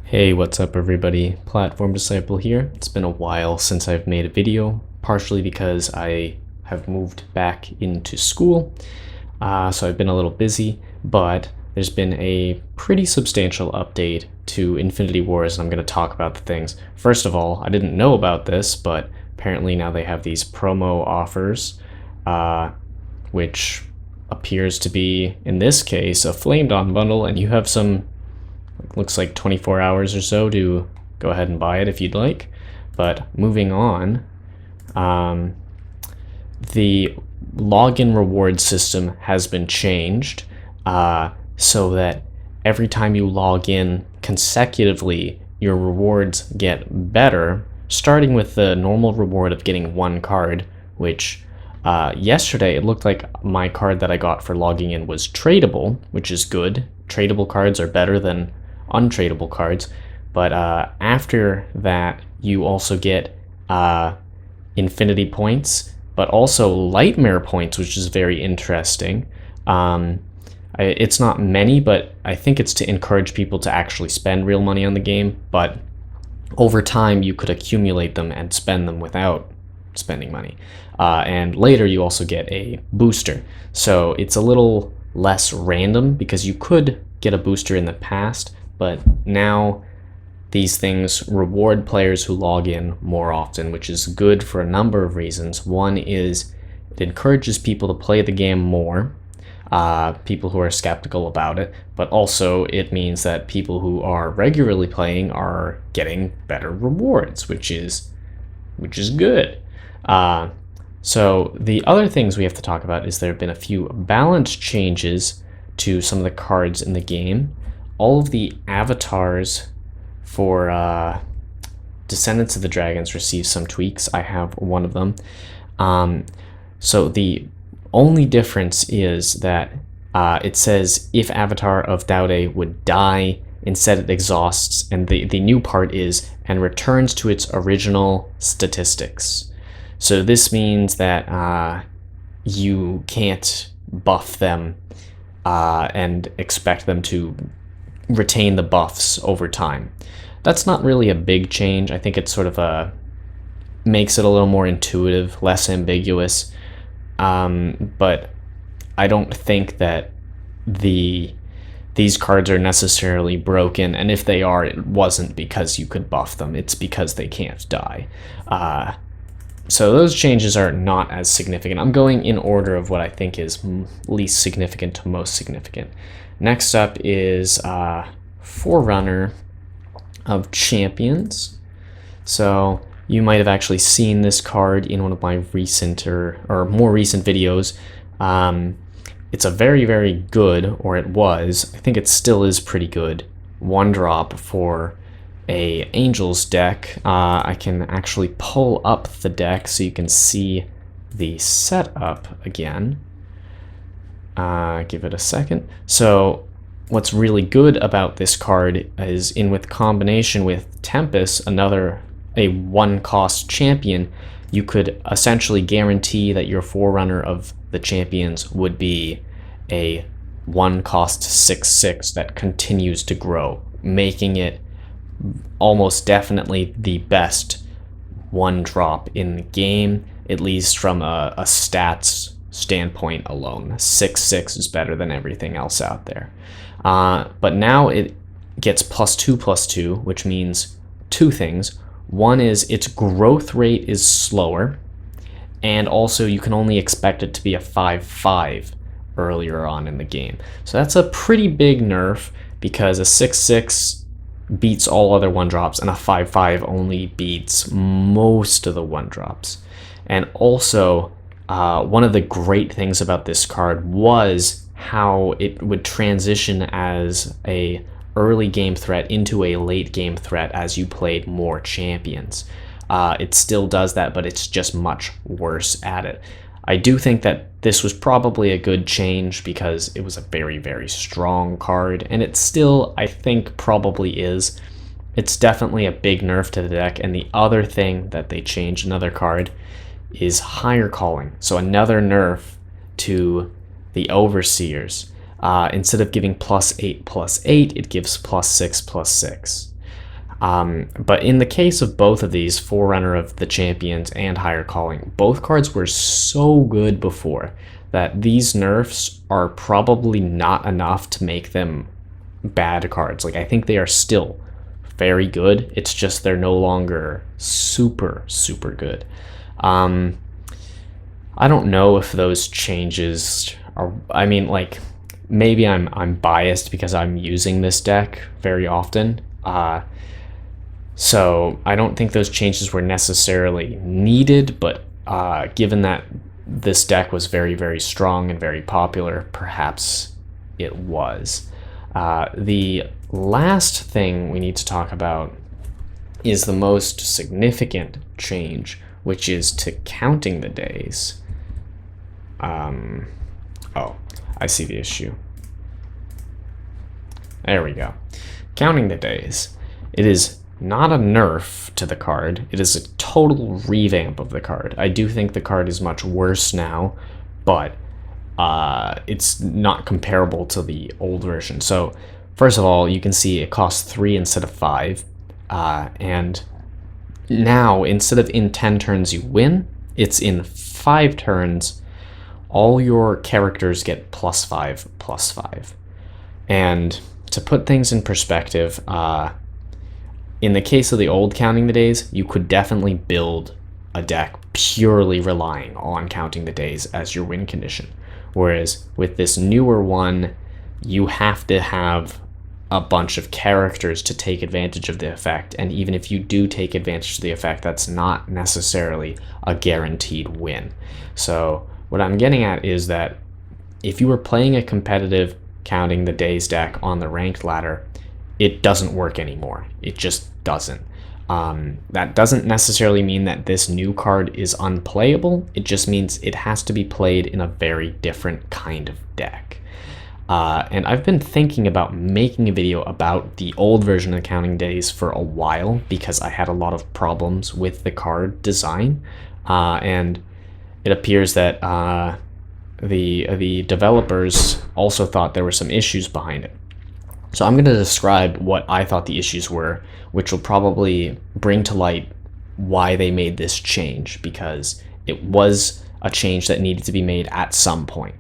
Hey, what's up everybody? Platform Disciple here. It's been a while since I've made a video, partially because I have moved back into school, so I've been a little busy, but there's been a pretty substantial update to Infinity Wars, and I'm going to talk about the things. First of all, I didn't know about this, but apparently now they have these promo offers, which appears to be, in this case, a Flame Dawn bundle, and you have some looks like 24 hours or so to go ahead and buy it if you'd like. But moving on, the login reward system has been changed so that every time you log in consecutively, your rewards get better, starting with the normal reward of getting one card, which yesterday it looked like my card that I got for logging in was tradable, which is good. Tradable cards are better than untradeable cards, but after that you also get infinity points, but also Lightmare points, which is very interesting. It's not many, but I think it's to encourage people to actually spend real money on the game, but over time you could accumulate them and spend them without spending money. And later you also get a booster, so it's a little less random because you could get a booster in the past, but now these things reward players who log in more often, which is good for a number of reasons. One is it encourages people to play the game more, people who are skeptical about it, but also it means that people who are regularly playing are getting better rewards, which is good. So the other things we have to talk about is there have been a few balance changes to some of the cards in the game. All of the avatars for Descendants of the Dragons receive some tweaks. I have one of them. So the only difference is that it says if Avatar of Daude would die, instead it exhausts, and the new part is and returns to its original statistics. So this means that you can't buff them and expect them to retain the buffs over time. That's not really a big change. I think it sort of makes it a little more intuitive, less ambiguous, but I don't think that these cards are necessarily broken, and if they are, it wasn't because you could buff them, it's because they can't die. So those changes are not as significant. I'm going in order of what I think is least significant to most significant. Next up is Forerunner of Champions. So you might have actually seen this card in one of my recent or more recent videos. It's a very, very good, or it was, I think it still is pretty good, 1-drop for a Angels deck. I can actually pull up the deck so you can see the setup again. Give it a second. So what's really good about this card is with combination with Tempest, a 1-cost champion, you could essentially guarantee that your Forerunner of the Champions would be a 1-cost 6/6 that continues to grow, making it almost definitely the best 1-drop in the game, at least from a stats standpoint alone. 6/6 is better than everything else out there. But now it gets +2/+2, which means two things. One is its growth rate is slower, and also you can only expect it to be a 5/5 earlier on in the game. So that's a pretty big nerf, because a 6/6 beats all other 1-drops, and a 5/5 only beats most of the 1-drops. And also, one of the great things about this card was how it would transition as a early game threat into a late game threat as you played more champions. It still does that, but it's just much worse at it. I do think that this was probably a good change because it was a very, very strong card, and it still, I think, probably is. It's definitely a big nerf to the deck, and the other thing that they changed, another card, is higher calling. So another nerf to the Overseers. Instead of giving +8/+8, it gives +6/+6. But in the case of both of these, Forerunner of the Champions and Higher Calling, both cards were so good before that these nerfs are probably not enough to make them bad cards. Like, I think they are still very good. It's just they're no longer super, super good. I don't know if those changes are, I mean, like, maybe I'm biased because I'm using this deck very often. So I don't think those changes were necessarily needed, but given that this deck was very, very strong and very popular, perhaps it was. The last thing we need to talk about is the most significant change, which is to counting the days. Oh, I see the issue. There we go. Counting the days. It is not a nerf to the card. It is a total revamp of the card. I do think the card is much worse now, but it's not comparable to the old version. So first of all, you can see it costs 3 instead of 5. And now, instead of in 10 turns you win, it's in 5 turns. All your characters get +5/+5. And to put things in perspective, in the case of the old counting the days, you could definitely build a deck purely relying on counting the days as your win condition. Whereas with this newer one, you have to have a bunch of characters to take advantage of the effect, and even if you do take advantage of the effect, that's not necessarily a guaranteed win. So what I'm getting at is that if you were playing a competitive counting the days deck on the ranked ladder, it doesn't work anymore. It just doesn't. That doesn't necessarily mean that this new card is unplayable. It just means it has to be played in a very different kind of deck. And I've been thinking about making a video about the old version of Counting Days for a while because I had a lot of problems with the card design. And it appears that the developers also thought there were some issues behind it. So I'm going to describe what I thought the issues were, which will probably bring to light why they made this change, because it was a change that needed to be made at some point.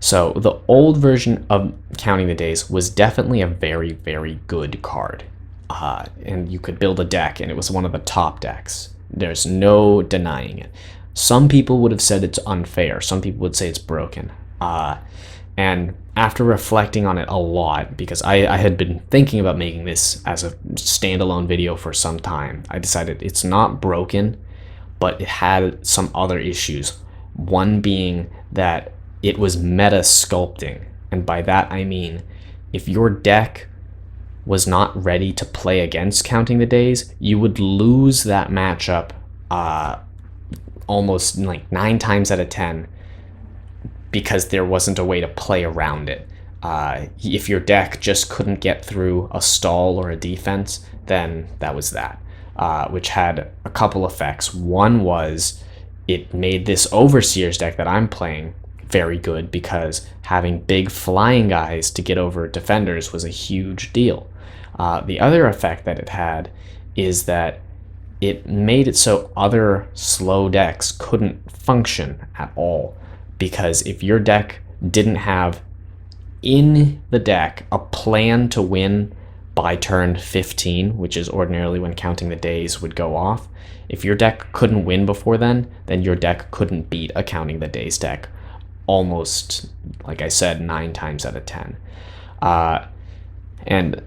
So the old version of Counting the Days was definitely a very, very good card. And you could build a deck, and it was one of the top decks. There's no denying it. Some people would have said it's unfair. Some people would say it's broken. And after reflecting on it a lot, because I had been thinking about making this as a standalone video for some time, I decided it's not broken, but it had some other issues. One being that it was meta sculpting. And by that I mean, if your deck was not ready to play against Counting the Days, you would lose that matchup almost like 9 times out of 10 because there wasn't a way to play around it. If your deck just couldn't get through a stall or a defense, then that was that, which had a couple effects. One was it made this Overseers deck that I'm playing very good because having big flying guys to get over defenders was a huge deal. The other effect that it had is that it made it so other slow decks couldn't function at all, because if your deck didn't have in the deck a plan to win by turn 15, which is ordinarily when Counting the Days would go off, if your deck couldn't win before then your deck couldn't beat a Counting the Days deck almost, like I said, 9 times out of 10. And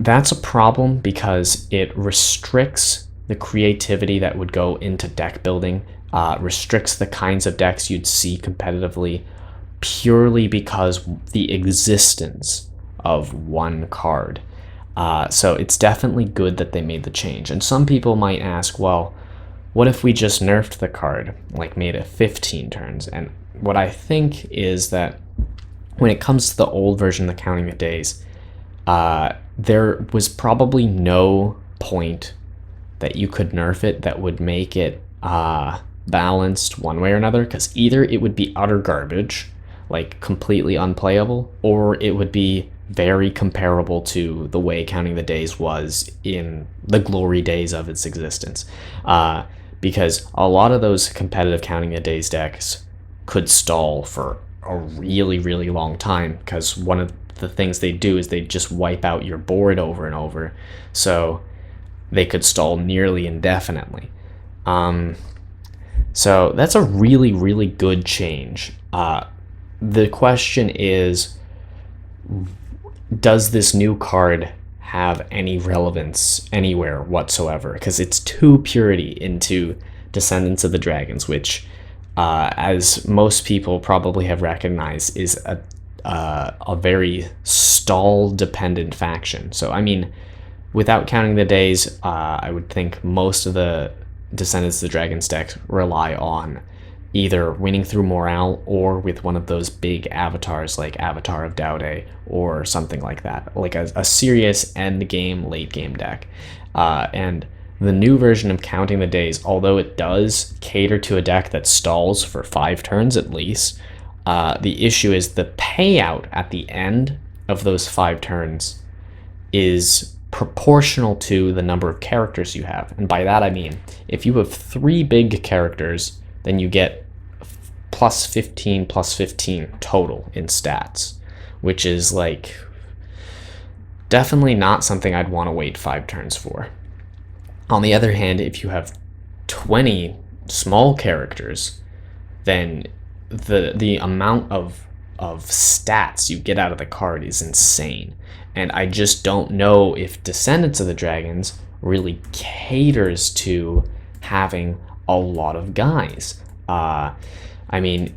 that's a problem because it restricts the creativity that would go into deck building, restricts the kinds of decks you'd see competitively purely because the existence of one card. So it's definitely good that they made the change. And some people might ask, well, what if we just nerfed the card, like made it 15 turns? And what I think is that when it comes to the old version of Counting the Days, there was probably no point that you could nerf it that would make it balanced one way or another, because either it would be utter garbage, like completely unplayable, or it would be very comparable to the way Counting the Days was in the glory days of its existence. Because a lot of those competitive Counting the Days decks could stall for a really, really long time, because one of the things they do is they just wipe out your board over and over. So they could stall nearly indefinitely. So that's a really, really good change. The question is, does this new card have any relevance anywhere whatsoever? Because it's too purity into Descendants of the Dragons, which, as most people probably have recognized, is a very stall-dependent faction. So, I mean, without Counting the Days, I would think most of the Descendants of the Dragons decks rely on either winning through morale or with one of those big avatars like Avatar of Daude or something like that, like a serious end game, late game deck. And the new version of Counting the Days, although it does cater to a deck that stalls for 5 turns at least, the issue is the payout at the end of those 5 turns is proportional to the number of characters you have. And by that I mean, if you have 3 big characters, then you get plus 15 total in stats, which is like definitely not something I'd want to wait 5 turns for. On the other hand, if you have 20 small characters, then the amount of stats you get out of the card is insane. And I just don't know if Descendants of the Dragons really caters to having a lot of guys. I mean,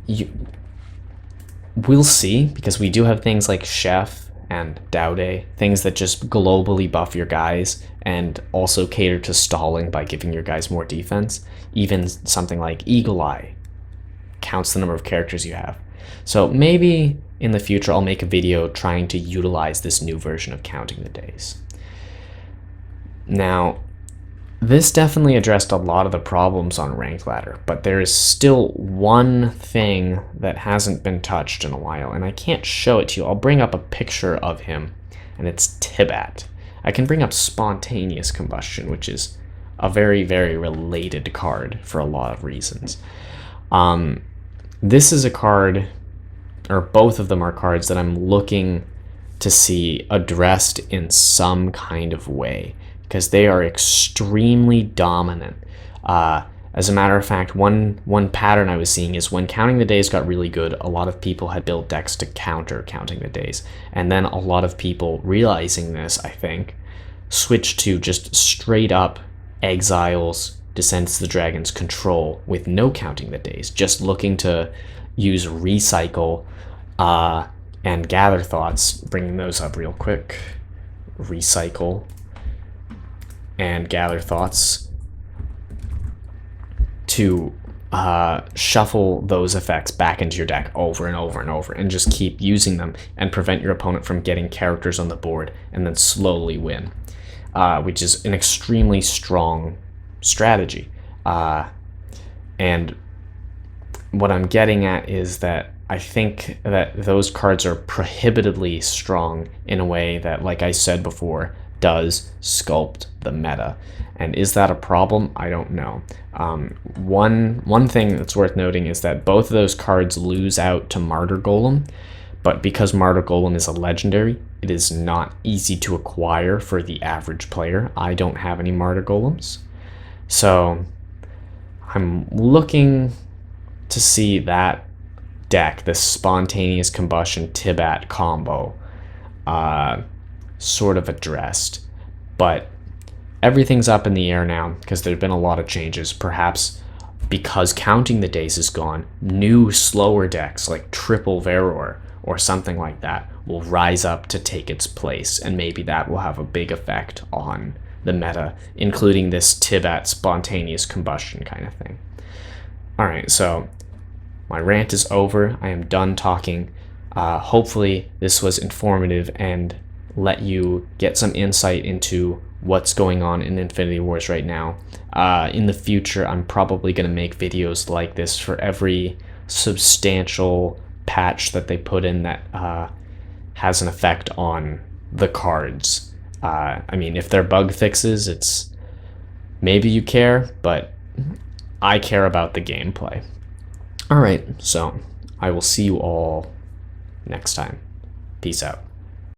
we'll see, because we do have things like Chef and Daude, things that just globally buff your guys and also cater to stalling by giving your guys more defense. Even something like Eagle Eye counts the number of characters you have. So maybe in the future I'll make a video trying to utilize this new version of Counting the Days. Now, this definitely addressed a lot of the problems on Ranked Ladder, but there is still one thing that hasn't been touched in a while, and I can't show it to you. I'll bring up a picture of him, and it's Tibat. I can bring up Spontaneous Combustion, which is a very, very related card for a lot of reasons. This is a card, or both of them are cards that I'm looking to see addressed in some kind of way, because they are extremely dominant. As a matter of fact, one pattern I was seeing is when Counting the Days got really good, a lot of people had built decks to counter Counting the Days. And then a lot of people, realizing this, I think, switched to just straight up Exiles, Descends of the Dragons control with no Counting the Days, just looking to use Recycle and Gather Thoughts, bringing those up real quick. Recycle and Gather Thoughts to shuffle those effects back into your deck over and over and over, and just keep using them and prevent your opponent from getting characters on the board and then slowly win, which is an extremely strong strategy. And what I'm getting at is that I think that those cards are prohibitively strong in a way that, like I said before, does sculpt the meta. And is that a problem? I don't know. One thing that's worth noting is that both of those cards lose out to Martyr Golem, but because Martyr Golem is a legendary, it is not easy to acquire for the average player. I don't have any Martyr Golems, so I'm looking to see that deck, this Spontaneous Combustion Tibat combo, sort of addressed. But everything's up in the air now because there's been a lot of changes. Perhaps because Counting the Days is gone, new slower decks like Triple Veror or something like that will rise up to take its place, and maybe that will have a big effect on the meta, including this Tibat Spontaneous Combustion kind of thing. Alright, so my rant is over. I am done talking. Hopefully this was informative and let you get some insight into what's going on in Infinity Wars right now. In the future, I'm probably going to make videos like this for every substantial patch that they put in that has an effect on the cards. I mean, if they're bug fixes, it's maybe you care, but I care about the gameplay. All right, so I will see you all next time. Peace out.